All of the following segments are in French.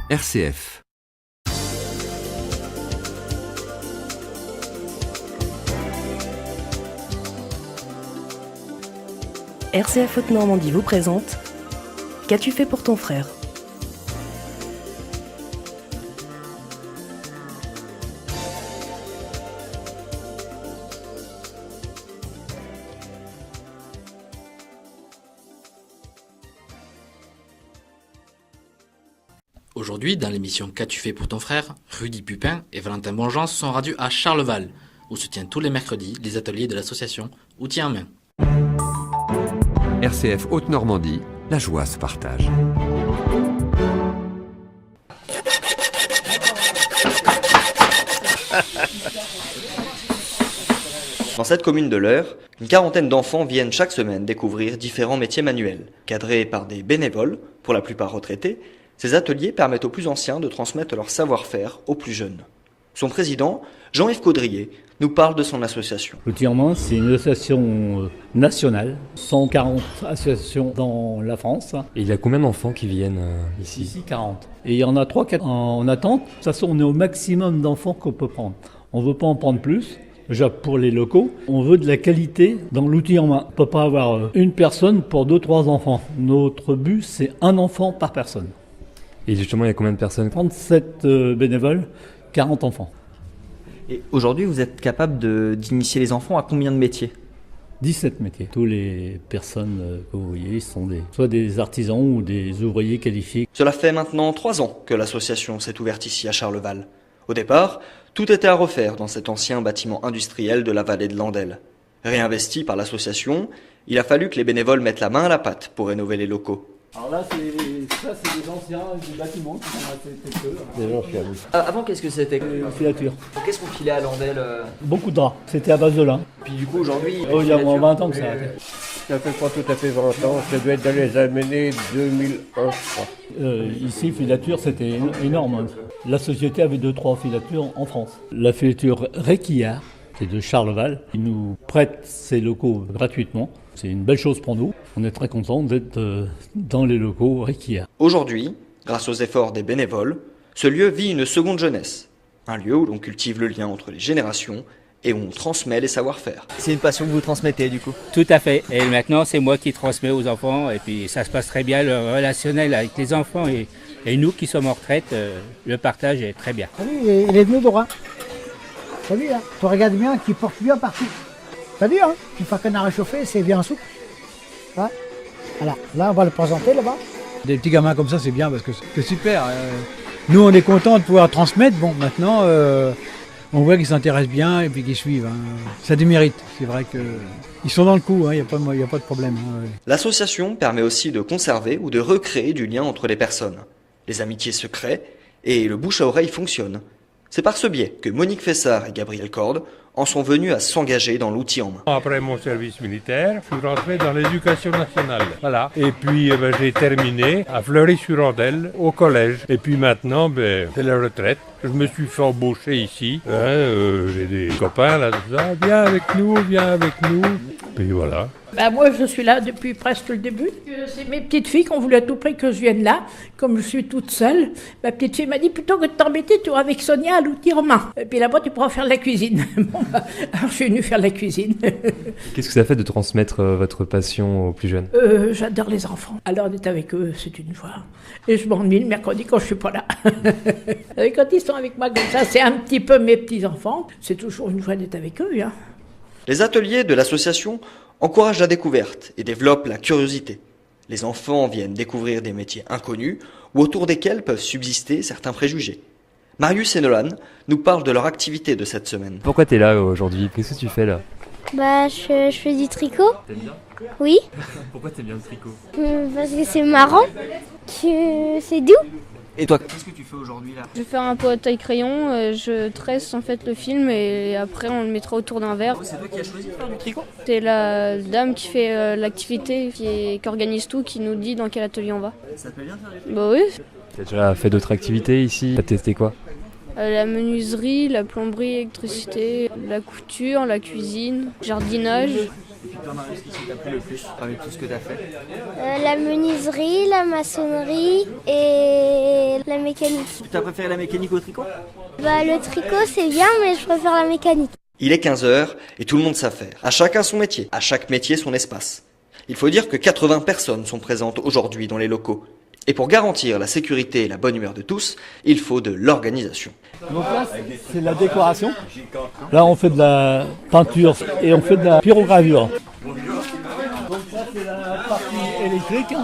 RCF. RCF Haute-Normandie vous présente « Qu'as-tu fait pour ton frère ?» Aujourd'hui, dans l'émission Qu'as-tu fait pour ton frère, Rudy Pupin et Valentin Bonjean sont rendus à Charleval, où se tiennent tous les mercredis les ateliers de l'association Outils en main. RCF Haute-Normandie, la joie se partage. Dans cette commune de l'Eure, une quarantaine d'enfants viennent chaque semaine découvrir différents métiers manuels. Cadrés par des bénévoles, pour la plupart retraités, ces ateliers permettent aux plus anciens de transmettre leur savoir-faire aux plus jeunes. Son président, Jean-Yves Caudrier, nous parle de son association. Outils en main, c'est une association nationale, 140 associations dans la France. Et il y a combien d'enfants qui viennent ici ? Ici, 40. Et il y en a 3-4 en attente. De toute façon, on est au maximum d'enfants qu'on peut prendre. On ne veut pas en prendre plus. Déjà pour les locaux, on veut de la qualité dans l'outil en main. On ne peut pas avoir une personne pour 2-3 enfants. Notre but, c'est un enfant par personne. Et justement, il y a combien de personnes ? 37 bénévoles, 40 enfants. Et aujourd'hui, vous êtes capable d'initier les enfants à combien de métiers ? 17 métiers. Toutes les personnes que vous voyez sont soit des artisans ou des ouvriers qualifiés. Cela fait maintenant 3 ans que l'association s'est ouverte ici à Charleval. Au départ, tout était à refaire dans cet ancien bâtiment industriel de la vallée de Landelle. Réinvesti par l'association, il a fallu que les bénévoles mettent la main à la pâte pour rénover les locaux. Alors là, c'est des anciens du bâtiment qui sont restés Avant, qu'est-ce que c'était ? filature. Qu'est-ce qu'on filait à Landelle ? Beaucoup de draps. C'était à base de lin. Puis du coup, aujourd'hui... Il y a moins 20 ans que ça a été. Ça fait pas tout à fait 20 ans, ça doit être dans les années 2001, je crois. Ici, filature, c'était énorme. La société avait 2-3 filatures en France. La filature Réquillard, c'est de Charleval. Ils nous prêtent ces locaux gratuitement. C'est une belle chose pour nous. On est très contents d'être dans les locaux Réquillard. Aujourd'hui, grâce aux efforts des bénévoles, ce lieu vit une seconde jeunesse. Un lieu où l'on cultive le lien entre les générations et où on transmet les savoir-faire. C'est une passion que vous transmettez du coup. Tout à fait. Et maintenant, c'est moi qui transmets aux enfants. Et puis, ça se passe très bien, le relationnel avec les enfants. Et nous qui sommes en retraite, le partage est très bien. T'as vu, il est venu droit. T'as vu, hein, tu regardes bien qu'il porte bien partout. T'as vu, hein, une fois qu'on a réchauffé, c'est bien souple. Ouais. Voilà, là, on va le présenter là-bas. Des petits gamins comme ça, c'est bien parce que c'est super. Nous, on est contents de pouvoir transmettre. Bon, maintenant, on voit qu'ils s'intéressent bien et puis qu'ils suivent. Hein. Ça a du mérite. C'est vrai qu'ils sont dans le coup, il n'y a pas de problème. Hein. L'association permet aussi de conserver ou de recréer du lien entre les personnes. Les amitiés se créent et le bouche à oreille fonctionne. C'est par ce biais que Monique Fessard et Gabriel Corde en sont venus à s'engager dans l'outil en main. Après mon service militaire, je suis rentré dans l'éducation nationale. Voilà. Et puis j'ai terminé à Fleury-sur-Andelle au collège. Et puis maintenant, c'est la retraite. Je me suis fait embaucher ici. J'ai des copains là, tout ça. Viens avec nous. Puis voilà. Moi, je suis là depuis presque le début. C'est mes petites filles qui ont voulu à tout prix que je vienne là. Comme je suis toute seule, ma petite fille m'a dit plutôt que de t'embêter, tu vas avec Sonia à l'outil en main. Et puis là-bas, tu pourras faire de la cuisine. Alors je suis venue faire de la cuisine. Qu'est-ce que ça fait de transmettre votre passion aux plus jeunes ? J'adore les enfants. Alors d'être avec eux, c'est une joie. Et je m'ennuie le mercredi quand je suis pas là. Et quand ils sont avec moi comme ça, c'est un petit peu mes petits-enfants. C'est toujours une joie d'être avec eux. Hein. Les ateliers de l'association encouragent la découverte et développent la curiosité. Les enfants viennent découvrir des métiers inconnus ou autour desquels peuvent subsister certains préjugés. Marius et Nolan nous parlent de leur activité de cette semaine. Pourquoi tu es là aujourd'hui ? Qu'est-ce que tu fais là ? Je fais du tricot. T'aimes bien ? Oui. Pourquoi t'aimes bien le tricot ? Parce que c'est marrant, que c'est doux. Et toi, qu'est-ce que tu fais aujourd'hui là ? Je vais faire un pot à taille crayon, je tresse en fait le film et après on le mettra autour d'un verre. C'est toi qui as choisi de faire du tricot ? C'est la dame qui fait l'activité, qui organise tout, qui nous dit dans quel atelier on va. Ça te plaît bien de faire du tricot ? Bah oui. T'as déjà fait d'autres activités ici ? T'as testé quoi ? La menuiserie, la plomberie, l'électricité, la couture, la cuisine, jardinage. Et puis toi Marius, qu'est-ce qui t'a plu le plus parmi tout ce que t'as fait ? La menuiserie, la maçonnerie et la la mécanique. Tu as préféré la mécanique au tricot? Bah le tricot c'est bien, mais je préfère la mécanique. Il est 15h et tout le monde s'affaire. À chacun son métier, à chaque métier son espace. Il faut dire que 80 personnes sont présentes aujourd'hui dans les locaux. Et pour garantir la sécurité et la bonne humeur de tous, il faut de l'organisation. Donc là, c'est la décoration. Là, on fait de la peinture et on fait de la pyrogravure. Donc ça, c'est la partie électrique.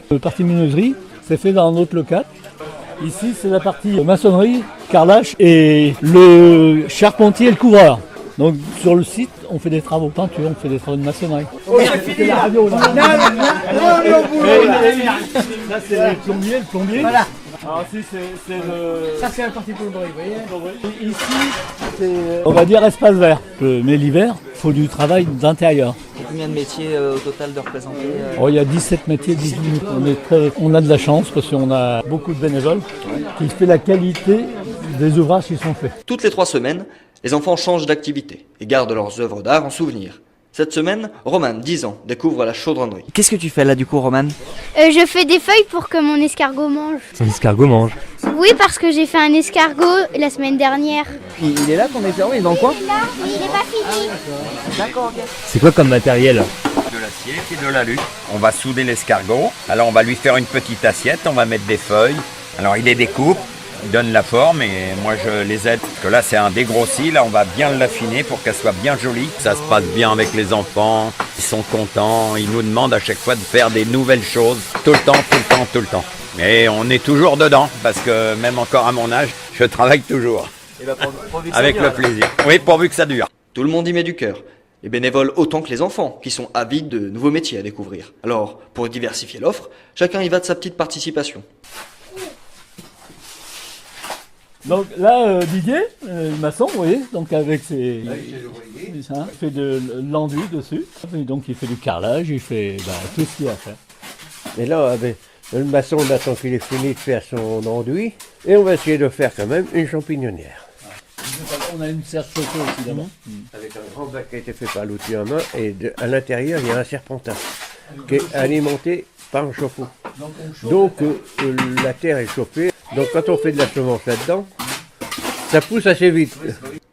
La partie menuiserie, c'est fait dans notre local. Ici, c'est la partie maçonnerie, carrelage et le charpentier et le couvreur. Donc sur le site, on fait des travaux de peinture, on fait des travaux de maçonnerie. C'est la radio là. Là, c'est le plombier. Voilà. Alors ici, c'est le... Ça, c'est la partie plomberie, vous voyez. Ici, c'est, on va dire, espace vert. Mais l'hiver, il faut du travail d'intérieur. Et combien de métiers au total de représenter Oh, il y a 17 métiers, 18 métiers. On a de la chance parce qu'on a beaucoup de bénévoles qui fait la qualité des ouvrages qui sont faits. Toutes les 3 semaines, les enfants changent d'activité et gardent leurs œuvres d'art en souvenir. Cette semaine, Romane, 10 ans, découvre la chaudronnerie. Qu'est-ce que tu fais là du coup, Romane? Je fais des feuilles pour que mon escargot mange. Son escargot mange. Oui, parce que j'ai fait un escargot la semaine dernière. Puis il est là ton escargot, il est dans le coin? Là, il n'est pas fini. D'accord, ok. C'est quoi comme matériel? De l'acier et de l'alu. On va souder l'escargot. Alors on va lui faire une petite assiette, on va mettre des feuilles. Alors il les découpe, il donne la forme et moi je les aide. Parce que là c'est un dégrossi, là on va bien l'affiner pour qu'elle soit bien jolie. Ça se passe bien avec les enfants, ils sont contents, ils nous demandent à chaque fois de faire des nouvelles choses. Tout le temps. Mais on est toujours dedans parce que même encore à mon âge, je travaille toujours. Et bah, pourvu que ça avec dure, le alors. plaisir. Oui, pourvu que ça dure. Tout le monde y met du cœur. Les bénévoles autant que les enfants, qui sont avides de nouveaux métiers à découvrir. Alors, pour diversifier l'offre, chacun y va de sa petite participation. Donc là, Didier, maçon, vous voyez, donc avec ses... il fait de l'enduit dessus. Et donc il fait du carrelage, il fait tout ce qu'il y a à faire. Et là, le maçon, on attend qu'il ait fini de faire son enduit. Et on va essayer de faire quand même une champignonnière. On a une serre chauffée aussi d'abord. Avec un grand bac qui a été fait par l'outil en main. Et à l'intérieur, il y a un serpentin qui est alimenté par un chauffe-eau. Donc la terre est chauffée. Donc quand on fait de la semence là-dedans, ça pousse assez vite.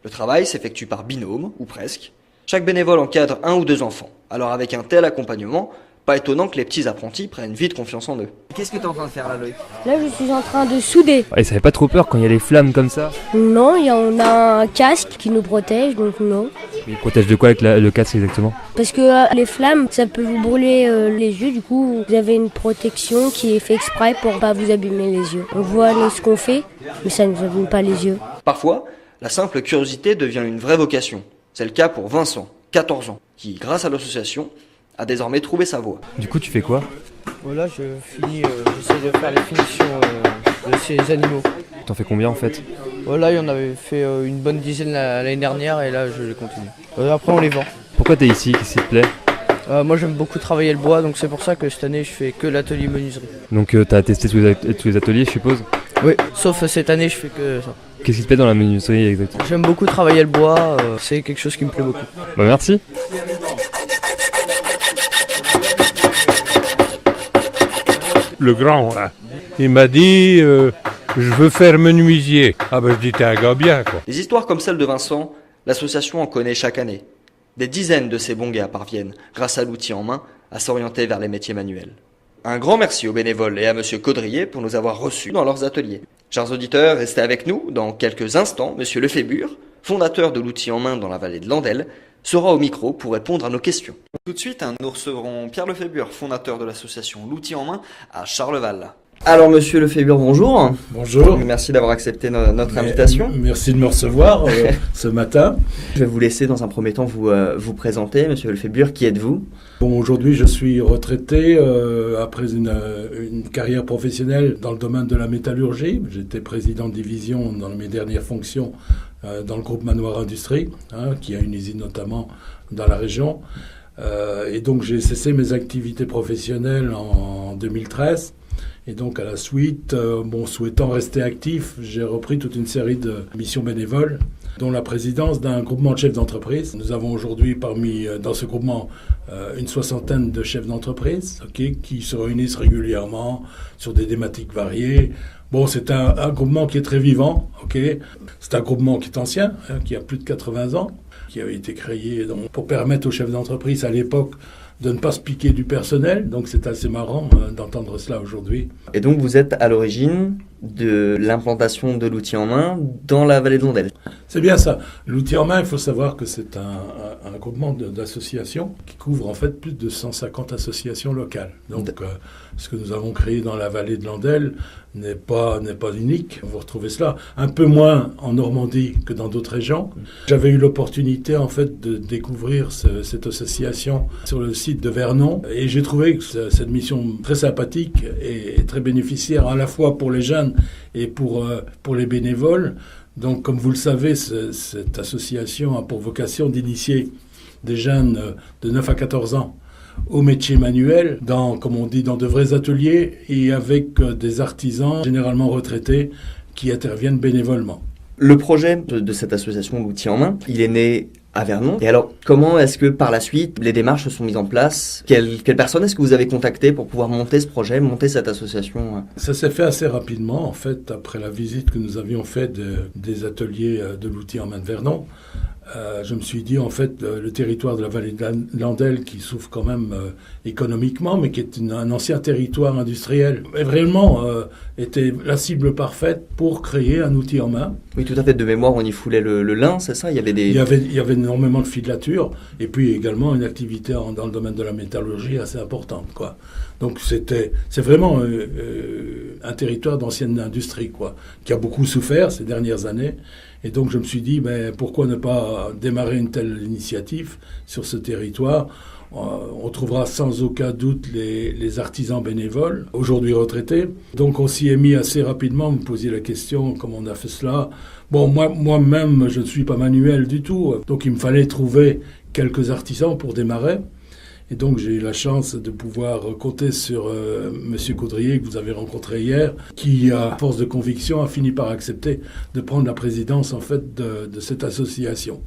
Le travail s'effectue par binôme, ou presque. Chaque bénévole encadre 1 ou 2 enfants. Alors avec un tel accompagnement, pas étonnant que les petits apprentis prennent vite confiance en eux. Qu'est-ce que tu es en train de faire là, Loïc? Là, je suis en train de souder. Et ça fait pas trop peur quand il y a les flammes comme ça? Non, on a un casque qui nous protège, donc non. Il protège de quoi avec le casque exactement? Parce que les flammes, ça peut vous brûler les yeux, du coup, vous avez une protection qui est faite exprès pour pas vous abîmer les yeux. On voit ce qu'on fait, mais ça ne nous abîme pas les yeux. Parfois, la simple curiosité devient une vraie vocation. C'est le cas pour Vincent, 14 ans, qui, grâce à l'association, a désormais trouvé sa voie. Du coup, tu fais quoi? Voilà, j'essaie de faire les finitions de ces animaux. T'en fais combien en fait? Voilà, il y en avait fait une bonne dizaine l'année dernière et là je les continue. Après on les vend. Pourquoi t'es ici? Qu'est-ce qui te plaît? Moi j'aime beaucoup travailler le bois, donc c'est pour ça que cette année je fais que l'atelier menuiserie. Donc t'as testé tous les ateliers, je suppose? Oui, sauf cette année je fais que ça. Qu'est-ce qui te plaît dans la menuiserie exactement? J'aime beaucoup travailler le bois, c'est quelque chose qui me plaît beaucoup. Bah merci. Le grand, là, il m'a dit je veux faire menuisier. Ah ben je dis t'es un gars bien quoi. Des histoires comme celle de Vincent, l'association en connaît chaque année. Des dizaines de ces bons gars parviennent, grâce à l'outil en main, à s'orienter vers les métiers manuels. Un grand merci aux bénévoles et à Monsieur Caudrier pour nous avoir reçus dans leurs ateliers. Chers auditeurs, restez avec nous. Dans quelques instants, Monsieur Lefébure, fondateur de l'outil en main dans la vallée de Landelle, sera au micro pour répondre à nos questions. Tout de suite, nous recevrons Pierre Lefébure, fondateur de l'association L'outil en main à Charleval. Alors Monsieur Lefébure, bonjour. Bonjour. Merci d'avoir accepté notre invitation. Merci de me recevoir ce matin. Je vais vous laisser dans un premier temps vous présenter. Monsieur Lefébure, qui êtes-vous? Bon, aujourd'hui je suis retraité après une carrière professionnelle dans le domaine de la métallurgie. J'étais président de division dans mes dernières fonctions dans le groupe Manoir Industrie, qui a une usine notamment dans la région. Et donc j'ai cessé mes activités professionnelles en 2013. Et donc à la suite, souhaitant rester actif, j'ai repris toute une série de missions bénévoles, dont la présidence d'un groupement de chefs d'entreprise. Nous avons aujourd'hui dans ce groupement une soixantaine de chefs d'entreprise qui se réunissent régulièrement sur des thématiques variées. Bon, c'est un groupement qui est très vivant. C'est un groupement qui est ancien, qui a plus de 80 ans, qui avait été créé pour permettre aux chefs d'entreprise à l'époque de ne pas se piquer du personnel. Donc c'est assez marrant d'entendre cela aujourd'hui. Et donc vous êtes à l'origine de l'implantation de l'outil en main dans la vallée de Londelles. C'est bien ça. L'outil en main, il faut savoir que c'est un groupement d'associations qui couvre en fait plus de 150 associations locales. Donc ce que nous avons créé dans la vallée de Londelles n'est pas unique. Vous retrouvez cela un peu moins en Normandie que dans d'autres régions. J'avais eu l'opportunité en fait de découvrir cette association sur le site de Vernon et j'ai trouvé que cette mission très sympathique et très bénéficiaire à la fois pour les jeunes et pour les bénévoles. Donc, comme vous le savez, cette association a pour vocation d'initier des jeunes de 9 à 14 ans au métier manuel, comme on dit, dans de vrais ateliers et avec des artisans généralement retraités qui interviennent bénévolement. Le projet de cette association L'outil en main, il est né à Vernon. Et alors, comment est-ce que par la suite, les démarches se sont mises en place ? Quelle personne est-ce que vous avez contacté pour pouvoir monter ce projet, monter cette association ? Ça s'est fait assez rapidement, en fait, après la visite que nous avions faite des ateliers de l'outil en main de Vernon. Je me suis dit, en fait, le territoire de la vallée de Londelles, qui souffre quand même économiquement, mais qui est un ancien territoire industriel, vraiment était la cible parfaite pour créer un outil en main. Oui, tout à fait. De mémoire, on y foulait le lin, c'est ça ? Il y avait énormément de filature, et puis également une activité dans le domaine de la métallurgie assez importante, quoi. Donc c'est vraiment un territoire d'ancienne industrie, quoi, qui a beaucoup souffert ces dernières années. Et donc je me suis dit, pourquoi ne pas démarrer une telle initiative sur ce territoire ? On trouvera sans aucun doute les artisans bénévoles, aujourd'hui retraités. Donc on s'y est mis assez rapidement. Vous me posiez la question, comment on a fait cela ? Bon, moi-même, je ne suis pas manuel du tout. Donc il me fallait trouver quelques artisans pour démarrer. Et donc j'ai eu la chance de pouvoir compter sur Monsieur Caudrier, que vous avez rencontré hier, qui, à force de conviction, a fini par accepter de prendre la présidence en fait de cette association.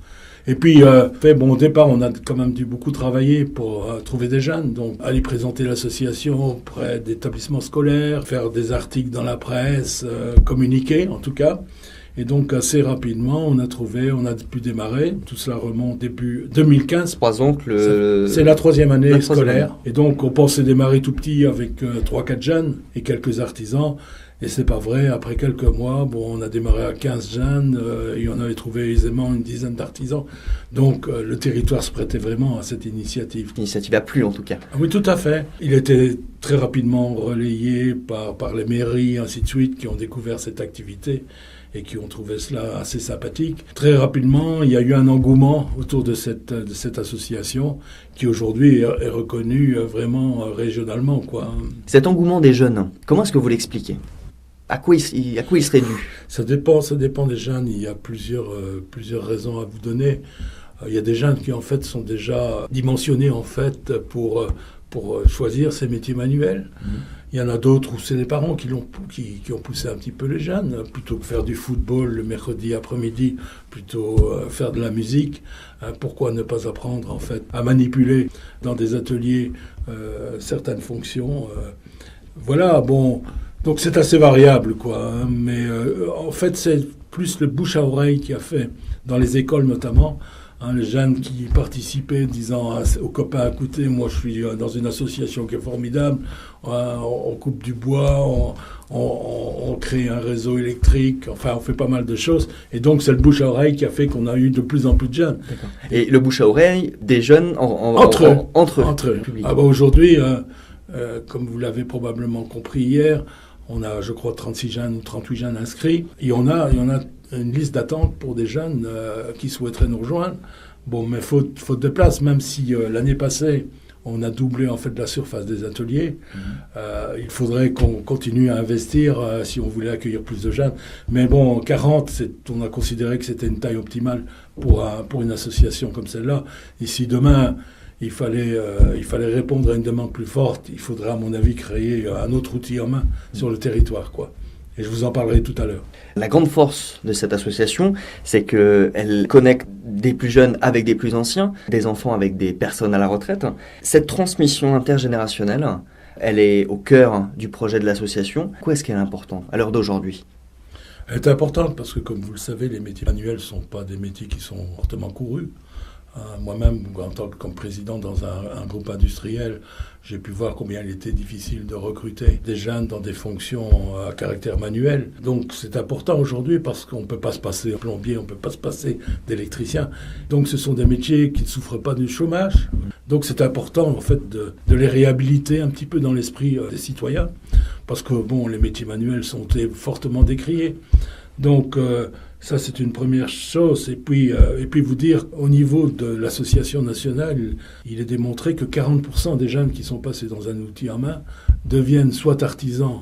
Et puis, au départ, on a quand même dû beaucoup travailler pour trouver des jeunes, donc aller présenter l'association auprès d'établissements scolaires, faire des articles dans la presse, communiquer en tout cas. Et donc, assez rapidement, on a pu démarrer. Tout cela remonte début 2015. 3 ans que c'est la 3e année scolaire. Et donc, on pensait démarrer tout petit avec 3-4 jeunes et quelques artisans. Et c'est pas vrai. Après quelques mois, on a démarré à 15 jeunes. Et on avait trouvé aisément une dizaine d'artisans. Donc, le territoire se prêtait vraiment à cette initiative. L'initiative a plu, en tout cas. Oui, tout à fait. Il était très rapidement relayé par les mairies, ainsi de suite, qui ont découvert cette activité et qui ont trouvé cela assez sympathique. Très rapidement, il y a eu un engouement autour de cette association qui aujourd'hui est reconnue vraiment régionalement, quoi. Cet engouement des jeunes, comment est-ce que vous l'expliquez ? À quoi il serait dû ? Ça dépend des jeunes. Il y a plusieurs raisons à vous donner. Il y a des jeunes qui en fait sont déjà dimensionnés en fait pour choisir ces métiers manuels. Il y en a d'autres où c'est les parents qui ont poussé un petit peu les jeunes, plutôt que faire du football le mercredi après-midi, plutôt faire de la musique. Pourquoi ne pas apprendre en fait à manipuler dans des ateliers certaines fonctions. Voilà, bon, donc c'est assez variable, quoi. Mais en fait, c'est plus le bouche à oreille qui a fait, dans les écoles notamment, les jeunes qui participaient disant aux copains, écoutez, moi je suis dans une association qui est formidable, on coupe du bois, on crée un réseau électrique, enfin on fait pas mal de choses. Et donc c'est le bouche à oreille qui a fait qu'on a eu de plus en plus de jeunes. D'accord. Et le bouche à oreille des jeunes entre eux. Aujourd'hui, comme vous l'avez probablement compris hier, on a, je crois, 36 jeunes ou 38 jeunes inscrits. Et on a une liste d'attente pour des jeunes qui souhaiteraient nous rejoindre. Bon, mais faute de place, même si l'année passée, on a doublé en fait la surface des ateliers. Il faudrait qu'on continue à investir si on voulait accueillir plus de jeunes. Mais bon, 40, on a considéré que c'était une taille optimale pour une association comme celle-là. Et si demain, il fallait répondre à une demande plus forte. Il faudrait, à mon avis, créer un autre outil en main sur le territoire, quoi. Et je vous en parlerai tout à l'heure. La grande force de cette association, c'est qu'elle connecte des plus jeunes avec des plus anciens, des enfants avec des personnes à la retraite. Cette transmission intergénérationnelle, elle est au cœur du projet de l'association. Pourquoi est-ce qu'elle est importante à l'heure d'aujourd'hui ? Elle est importante parce que, comme vous le savez, les métiers manuels ne sont pas des métiers qui sont fortement courus. Moi-même, comme président dans un groupe industriel, j'ai pu voir combien il était difficile de recruter des jeunes dans des fonctions à caractère manuel. Donc c'est important aujourd'hui parce qu'on ne peut pas se passer de plombier, on ne peut pas se passer d'électricien. Donc ce sont des métiers qui ne souffrent pas du chômage. Donc c'est important en fait de les réhabiliter un petit peu dans l'esprit des citoyens parce que bon, les métiers manuels sont fortement décriés. Donc ça, c'est une première chose. Et puis vous dire, au niveau de l'association nationale, il est démontré que 40% des jeunes qui sont passés dans un outil en main deviennent soit artisans,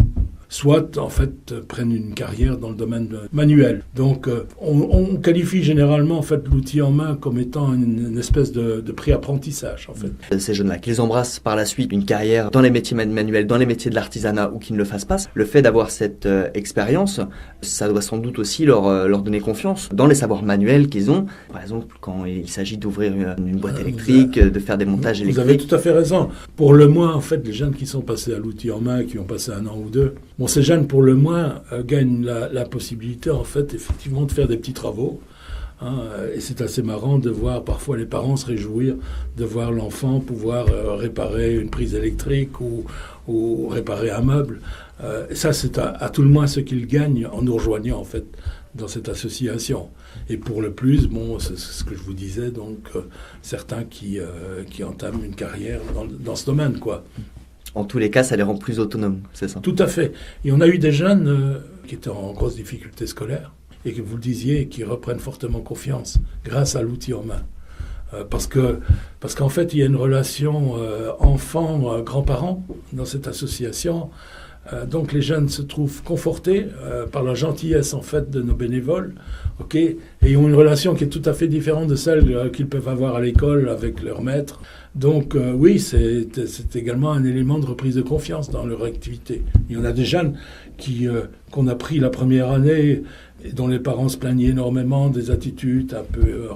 soit, en fait, prennent une carrière dans le domaine manuel. Donc, on qualifie généralement, en fait, l'outil en main comme étant une espèce de pré-apprentissage, en fait. Ces jeunes-là, qu'ils embrassent par la suite une carrière dans les métiers manuels, dans les métiers de l'artisanat ou qu'ils ne le fassent pas, le fait d'avoir cette expérience, ça doit sans doute aussi leur donner confiance dans les savoirs manuels qu'ils ont. Par exemple, quand il s'agit d'ouvrir une boîte électrique, de faire des montages électriques. Vous avez tout à fait raison. Pour le moins, en fait, les jeunes qui sont passés à l'outil en main, qui ont passé 1 an ou 2, bon, ces jeunes, pour le moins, gagnent la possibilité, en fait, effectivement, de faire des petits travaux. Et c'est assez marrant de voir parfois les parents se réjouir de voir l'enfant pouvoir réparer une prise électrique ou réparer un meuble. Ça, c'est à tout le moins ce qu'ils gagnent en nous rejoignant, en fait, dans cette association. Et pour le plus, bon, c'est ce que je vous disais, donc certains qui entament une carrière dans ce domaine, quoi. En tous les cas, ça les rend plus autonomes, c'est ça? Tout à fait. Et on a eu des jeunes qui étaient en grosse difficulté scolaire et que vous le disiez, qui reprennent fortement confiance grâce à l'outil en main. Parce qu'en fait, il y a une relation enfant-grands-parents dans cette association. Donc les jeunes se trouvent confortés par la gentillesse en fait de nos bénévoles, ok, et ils ont une relation qui est tout à fait différente de celle qu'ils peuvent avoir à l'école avec leur maître. Donc oui, c'est également un élément de reprise de confiance dans leur activité. Il y en a des jeunes qu'on a pris la première année et dont les parents se plaignaient énormément des attitudes un peu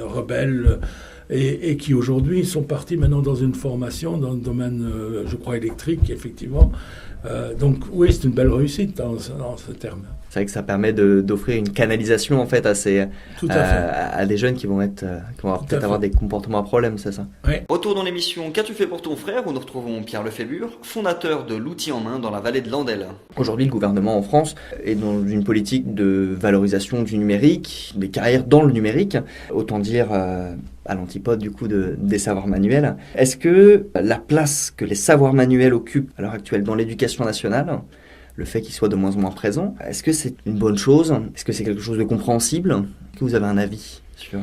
rebelles. Et qui aujourd'hui sont partis maintenant dans une formation dans le domaine, je crois, électrique, effectivement. Donc oui, c'est une belle réussite dans ce terme. C'est vrai que ça permet d'offrir une canalisation en fait à des jeunes qui vont peut-être avoir des comportements à problème, c'est ça? Oui. Retour dans l'émission Qu'as-tu fait pour ton frère, où nous retrouvons Pierre Lefébure, fondateur de l'outil en main dans la vallée de l'Andelle. Aujourd'hui, le gouvernement en France est dans une politique de valorisation du numérique, des carrières dans le numérique, autant dire à l'antipode du coup des savoirs manuels. Est-ce que la place que les savoirs manuels occupent à l'heure actuelle dans l'éducation nationale, le fait qu'ils soient de moins en moins présents, est-ce que c'est une bonne chose? Est-ce que c'est quelque chose de compréhensible? Est-ce que vous avez un avis sur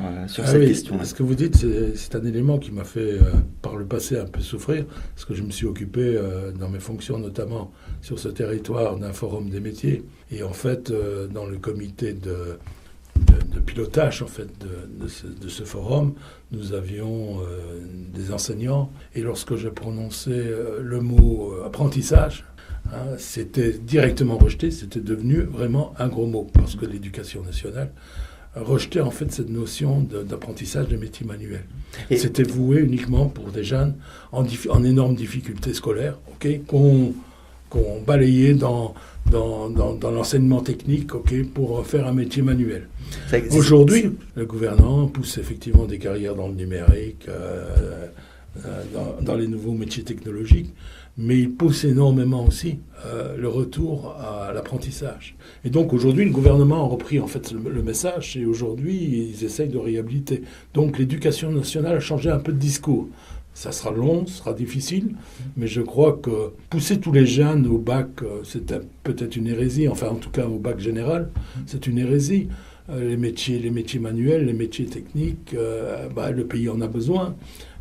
cette question? Ce que vous dites, c'est un élément qui m'a fait par le passé un peu souffrir, parce que je me suis occupé dans mes fonctions, notamment sur ce territoire, d'un forum des métiers. Et en fait, dans le comité de pilotage en fait de ce forum, nous avions des enseignants, et lorsque je prononçais le mot apprentissage, c'était directement rejeté, c'était devenu vraiment un gros mot, parce que l'éducation nationale rejetait en fait cette notion d'apprentissage des métiers manuels. Et c'était voué uniquement pour des jeunes en énorme difficulté scolaire, okay, qu'on balayait dans l'enseignement technique, pour faire un métier manuel. Aujourd'hui, le gouvernement pousse effectivement des carrières dans le numérique, dans les nouveaux métiers technologiques, mais il pousse énormément aussi le retour à l'apprentissage. Et donc aujourd'hui, le gouvernement a repris en fait le message, et aujourd'hui, ils essayent de réhabiliter. Donc l'éducation nationale a changé un peu de discours. Ça sera long, ça sera difficile, mais je crois que pousser tous les jeunes au bac, c'est peut-être une hérésie, enfin en tout cas au bac général, c'est une hérésie. Les métiers manuels, les métiers techniques, le pays en a besoin.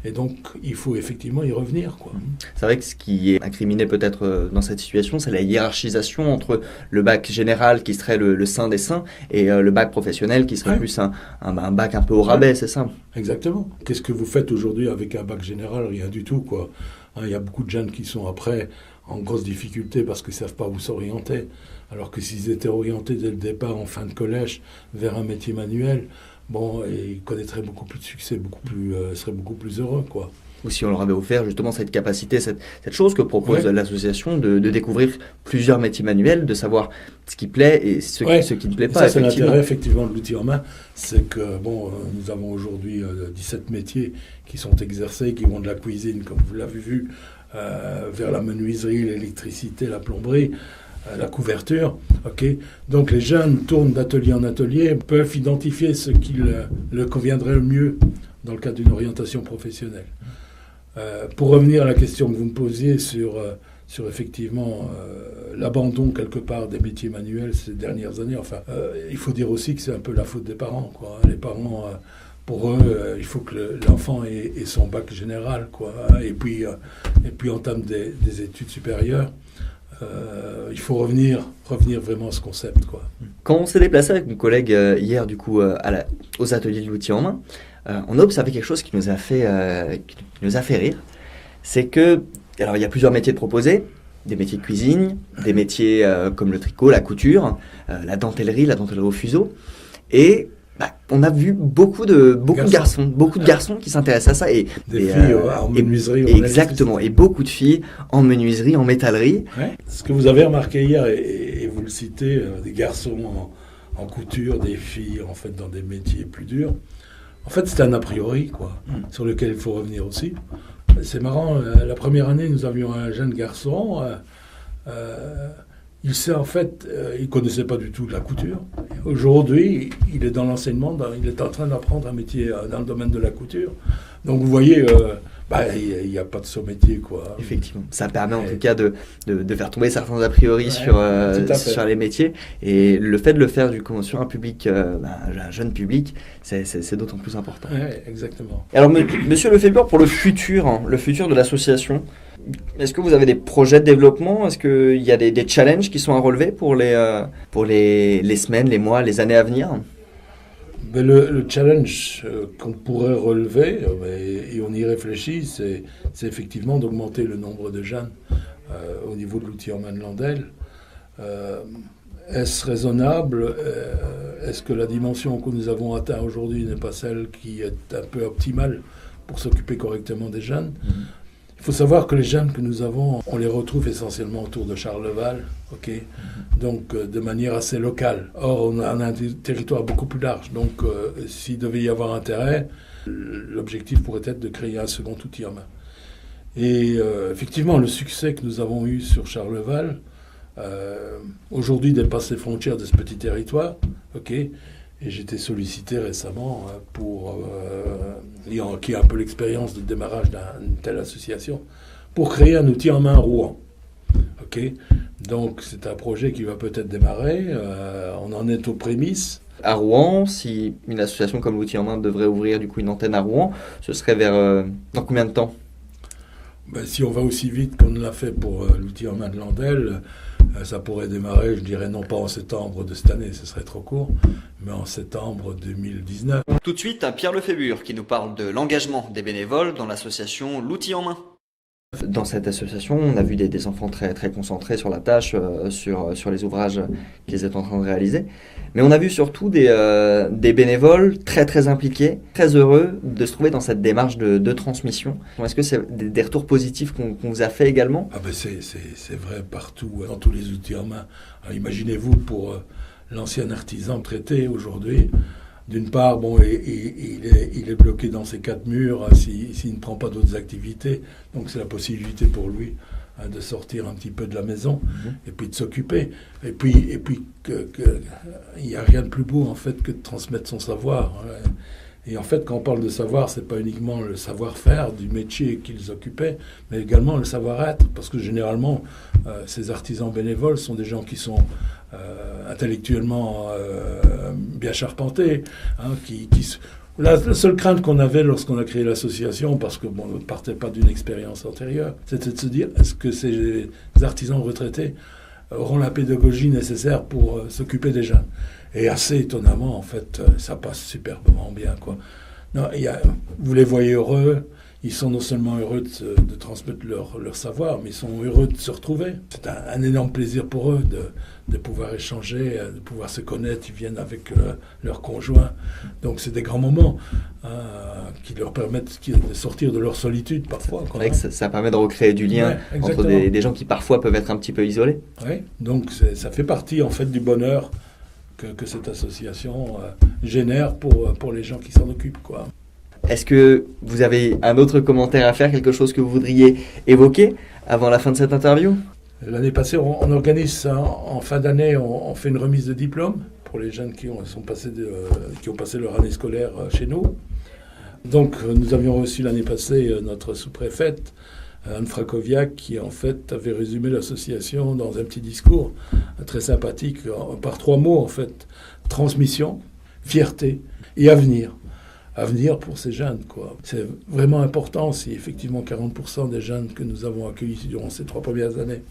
Et donc, il faut effectivement y revenir, quoi. C'est vrai que ce qui est incriminé peut-être dans cette situation, c'est la hiérarchisation entre le bac général qui serait le saint des saints et le bac professionnel qui serait plus un bac un peu au rabais, c'est ça? Exactement. Qu'est-ce que vous faites aujourd'hui avec un bac général? Rien du tout, quoi. Il y a beaucoup de jeunes qui sont après en grosse difficulté parce qu'ils ne savent pas où s'orienter. Alors que s'ils étaient orientés dès le départ en fin de collège vers un métier manuel, bon, ils connaîtraient beaucoup plus de succès, seraient beaucoup plus heureux, quoi. Ou si on leur avait offert justement cette capacité, cette chose que propose l'association de découvrir plusieurs métiers manuels, de savoir ce qui plaît et ce qui ne plaît pas. Ça, c'est l'intérêt effectivement de l'outil en main, c'est que bon, nous avons aujourd'hui 17 métiers qui sont exercés, qui vont de la cuisine, comme vous l'avez vu, vers la menuiserie, l'électricité, la plomberie, la couverture. Donc les jeunes tournent d'atelier en atelier, peuvent identifier ce qui leur conviendrait le mieux dans le cadre d'une orientation professionnelle. Pour revenir à la question que vous me posiez sur effectivement l'abandon quelque part des métiers manuels ces dernières années, il faut dire aussi que c'est un peu la faute des parents, quoi. Les parents, pour eux, il faut que l'enfant ait son bac général, quoi, et puis entame des études supérieures. Il faut revenir vraiment à ce concept, quoi. Quand on s'est déplacé avec mon collègue hier, du coup, aux ateliers de l'outil en main, on a observé quelque chose qui nous a fait rire. C'est que, alors il y a plusieurs métiers de proposés, des métiers de cuisine, des métiers comme le tricot, la couture, la dentellerie au fuseau, et on a vu beaucoup de garçons qui s'intéressent à ça et des filles en menuiserie, exactement, et beaucoup de filles en menuiserie, en métallerie. Ce que vous avez remarqué hier et vous le citez, des garçons en couture, des filles en fait dans des métiers plus durs. En fait, c'est un a priori, quoi, sur lequel il faut revenir aussi. C'est marrant, la première année, nous avions un jeune garçon. Il connaissait pas du tout la couture. Aujourd'hui, il est dans l'enseignement, il est en train d'apprendre un métier dans le domaine de la couture. Donc vous voyez, il n'y a pas de sous-métier, quoi. Effectivement, ça permet en tout cas de faire tomber certains a priori sur les métiers. Et le fait de le faire sur un public, un jeune public, c'est d'autant plus important. Ouais, exactement. Alors, monsieur Lefebvre, pour le futur de l'association, est-ce que vous avez des projets de développement? Est-ce qu'il y a des challenges qui sont à relever pour les semaines, les mois, les années à venir? Le challenge qu'on pourrait relever, et on y réfléchit, c'est effectivement d'augmenter le nombre de jeunes au niveau de l'outil en main de Landel. Est-ce raisonnable? Est-ce que la dimension que nous avons atteinte aujourd'hui n'est pas celle qui est un peu optimale pour s'occuper correctement des jeunes? Il faut savoir que les jeunes que nous avons, on les retrouve essentiellement autour de Charleval, donc de manière assez locale. Or, on a un territoire beaucoup plus large, donc s'il devait y avoir intérêt, l'objectif pourrait être de créer un second outil en main. Et effectivement, le succès que nous avons eu sur Charleval, aujourd'hui dépasse les frontières de ce petit territoire, et j'ai été sollicité récemment qui a un peu l'expérience de démarrage d'une telle association, pour créer un outil en main à Rouen. Donc c'est un projet qui va peut-être démarrer, on en est aux prémices. À Rouen, si une association comme l'outil en main devrait ouvrir du coup une antenne à Rouen, ce serait dans combien de temps? Si on va aussi vite qu'on l'a fait pour l'outil en main de Landel, ça pourrait démarrer, je dirais, non pas en septembre de cette année, ce serait trop court, mais en septembre 2019. Tout de suite, Pierre Lefebvre qui nous parle de l'engagement des bénévoles dans l'association L'Outil en Main. Dans cette association, on a vu des enfants très, très concentrés sur la tâche, sur les ouvrages qu'ils étaient en train de réaliser. Mais on a vu surtout des bénévoles très, très impliqués, très heureux de se trouver dans cette démarche de transmission. Est-ce que c'est des retours positifs qu'on vous a fait également? C'est vrai partout, dans tous les outils en main. Alors, imaginez-vous pour l'ancien artisan traité aujourd'hui. D'une part, il est bloqué dans ses 4 murs s'il ne prend pas d'autres activités. Donc c'est la possibilité pour lui de sortir un petit peu de la maison et puis de s'occuper. Et puis il n'y a rien de plus beau en fait que de transmettre son savoir. Et en fait, quand on parle de savoir, c'est pas uniquement le savoir-faire du métier qu'ils occupaient, mais également le savoir-être. Parce que généralement, ces artisans bénévoles sont des gens qui sont intellectuellement bien charpentés, La seule crainte qu'on avait lorsqu'on a créé l'association, parce que on ne partait pas d'une expérience antérieure, c'était de se dire, est-ce que ces artisans retraités auront la pédagogie nécessaire pour s'occuper des jeunes? Et assez étonnamment, en fait, ça passe superbement bien, quoi. Non, vous les voyez heureux, ils sont non seulement heureux de transmettre leur savoir, mais ils sont heureux de se retrouver. C'est un énorme plaisir pour eux de pouvoir échanger, de pouvoir se connaître. Ils viennent avec leurs conjoints. Donc c'est des grands moments qui leur permettent de sortir de leur solitude parfois. C'est vrai que ça permet de recréer du lien entre des gens qui parfois peuvent être un petit peu isolés. Oui, donc ça fait partie en fait du bonheur que cette association génère pour les gens qui s'en occupent, quoi. Est-ce que vous avez un autre commentaire à faire, quelque chose que vous voudriez évoquer avant la fin de cette interview? L'année passée, on organise ça, en fin d'année, on fait une remise de diplôme pour les jeunes qui ont passé leur année scolaire chez nous. Donc nous avions reçu l'année passée notre sous-préfète, Anne Frakoviak, qui en fait avait résumé l'association dans un petit discours très sympathique, par 3 mots en fait: transmission, fierté et avenir. Avenir pour ces jeunes, quoi. C'est vraiment important si effectivement 40% des jeunes que nous avons accueillis durant ces 3 premières années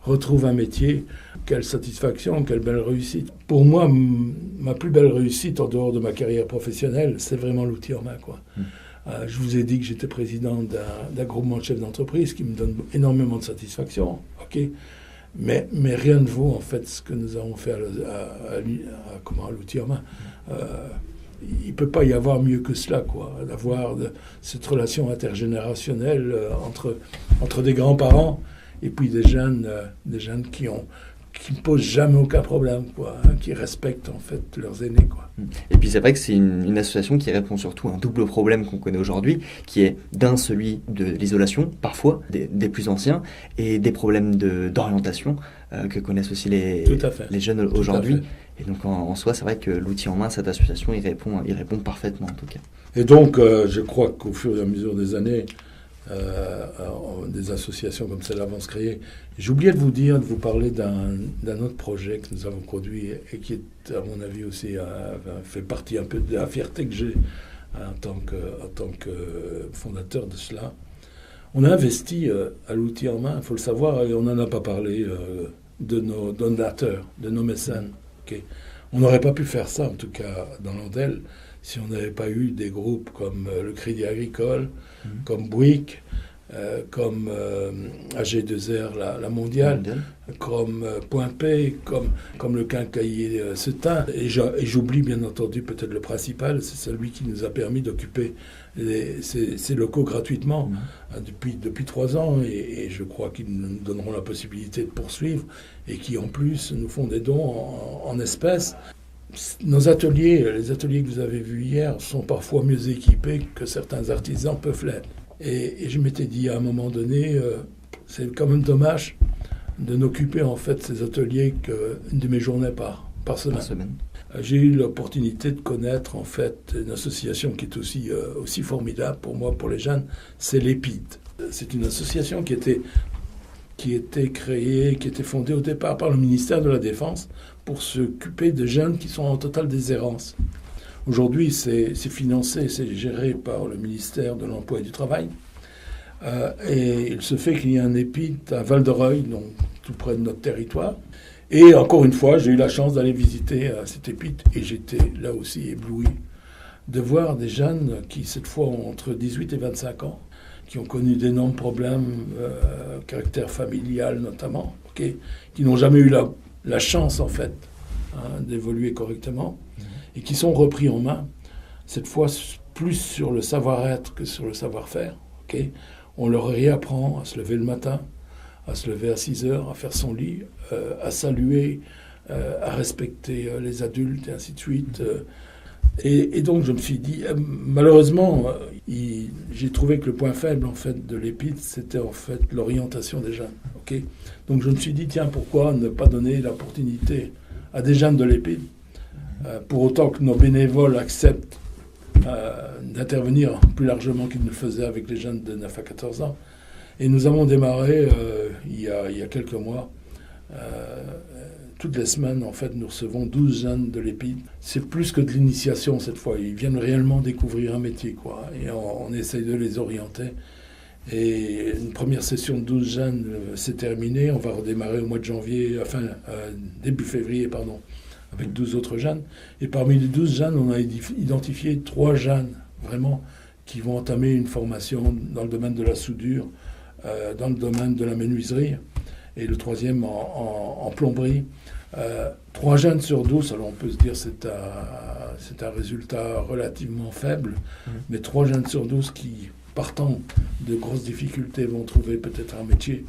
retrouvent un métier. Quelle satisfaction, quelle belle réussite. Pour moi, ma plus belle réussite en dehors de ma carrière professionnelle, c'est vraiment l'outil en main, quoi. Je vous ai dit que j'étais président d'un groupement de chefs d'entreprise qui me donne énormément de satisfaction, ok. Mais rien ne vaut en fait ce que nous avons fait à l'outil en main. Il ne peut pas y avoir mieux que cela, quoi, d'avoir cette relation intergénérationnelle entre des grands-parents et puis des jeunes qui ne posent jamais aucun problème, quoi, qui respectent en fait leurs aînés, quoi. Et puis c'est vrai que c'est une association qui répond surtout à un double problème qu'on connaît aujourd'hui, qui est celui de l'isolation, parfois, des plus anciens, et des problèmes d'orientation que connaissent aussi les jeunes aujourd'hui. Et donc en soi, c'est vrai que l'outil en main, cette association, il répond parfaitement en tout cas. Et donc je crois qu'au fur et à mesure des années, des associations comme celle-là vont se créer. J'ai oublié de vous parler d'un autre projet que nous avons produit et qui est, à mon avis aussi, fait partie un peu de la fierté que j'ai en tant que fondateur de cela. On a investi à l'outil en main, il faut le savoir, et on n'en a pas parlé, de nos donateurs, de nos mécènes. Okay. On n'aurait pas pu faire ça, en tout cas dans l'Andelle, si on n'avait pas eu des groupes comme le Crédit Agricole, comme Bouygues, comme AG2R, la mondiale, comme Point P, comme le Quincaillier Cetin. Et j'oublie bien entendu peut-être le principal, c'est celui qui nous a permis d'occuper ces locaux gratuitement depuis 3 ans. Et je crois qu'ils nous donneront la possibilité de poursuivre et qui en plus nous font des dons en espèces. Nos ateliers, les ateliers que vous avez vus hier, sont parfois mieux équipés que certains artisans peuvent l'être. Et je m'étais dit à un moment donné, c'est quand même dommage de n'occuper en fait ces ateliers qu'une demi-journée par semaine. J'ai eu l'opportunité de connaître en fait une association qui est aussi formidable pour moi, pour les jeunes, c'est l'EPID. C'est une association qui était créée, qui était fondée au départ par le ministère de la Défense pour s'occuper de jeunes qui sont en totale déshérence. Aujourd'hui, c'est financé, c'est géré par le ministère de l'Emploi et du Travail. Et il se fait qu'il y a un EPID à Val-de-Reuil, donc tout près de notre territoire. Et encore une fois, j'ai eu la chance d'aller visiter cet EPID et j'étais là aussi ébloui de voir des jeunes qui, cette fois, ont entre 18 et 25 ans, qui ont connu d'énormes problèmes, caractère familial notamment, okay, qui n'ont jamais eu la chance, en fait, d'évoluer correctement, et qui sont repris en main, cette fois plus sur le savoir-être que sur le savoir-faire. Okay. On leur réapprend à se lever le matin, à se lever à 6 heures, à faire son lit, à saluer, à respecter les adultes, et ainsi de suite. Et donc je me suis dit, malheureusement, j'ai trouvé que le point faible en fait de l'EPID, c'était en fait l'orientation des jeunes. Okay. Donc je me suis dit, tiens, pourquoi ne pas donner l'opportunité à des jeunes de l'EPID, pour autant que nos bénévoles acceptent d'intervenir plus largement qu'ils ne le faisaient avec les jeunes de 9 à 14 ans. Et nous avons démarré il y a quelques mois toutes les semaines, en fait, nous recevons 12 jeunes de l'EPID. C'est plus que de l'initiation cette fois. Ils viennent réellement découvrir un métier, quoi. Et on essaye de les orienter. Et une première session de 12 jeunes, c'est terminé. On va redémarrer au mois de janvier, début février, avec 12 autres jeunes. Et parmi les 12 jeunes, on a identifié 3 jeunes, vraiment, qui vont entamer une formation dans le domaine de la soudure, dans le domaine de la menuiserie, et le 3e en plomberie. 3 jeunes sur 12, alors on peut se dire c'est un résultat relativement faible, mais 3 jeunes sur 12 qui, partant de grosses difficultés, vont trouver peut-être un métier.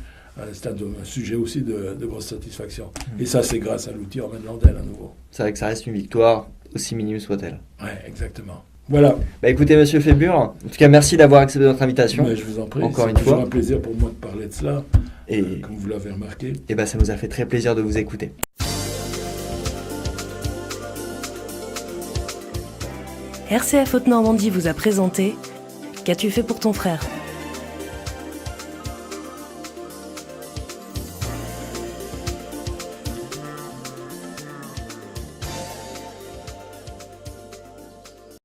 C'est un sujet aussi de grosse satisfaction. Et ça, c'est grâce à l'outil Ormen Landel à nouveau. C'est vrai que ça reste une victoire, aussi minime soit-elle. Oui, exactement. Voilà. Écoutez, monsieur Fébure, en tout cas, merci d'avoir accepté notre invitation. Je vous en prie. Encore une fois. C'est toujours fois. un plaisir pour moi de parler de cela, comme vous l'avez remarqué. Et ça nous a fait très plaisir de vous écouter. RCF Haute-Normandie vous a présenté Qu'as-tu fait pour ton frère ?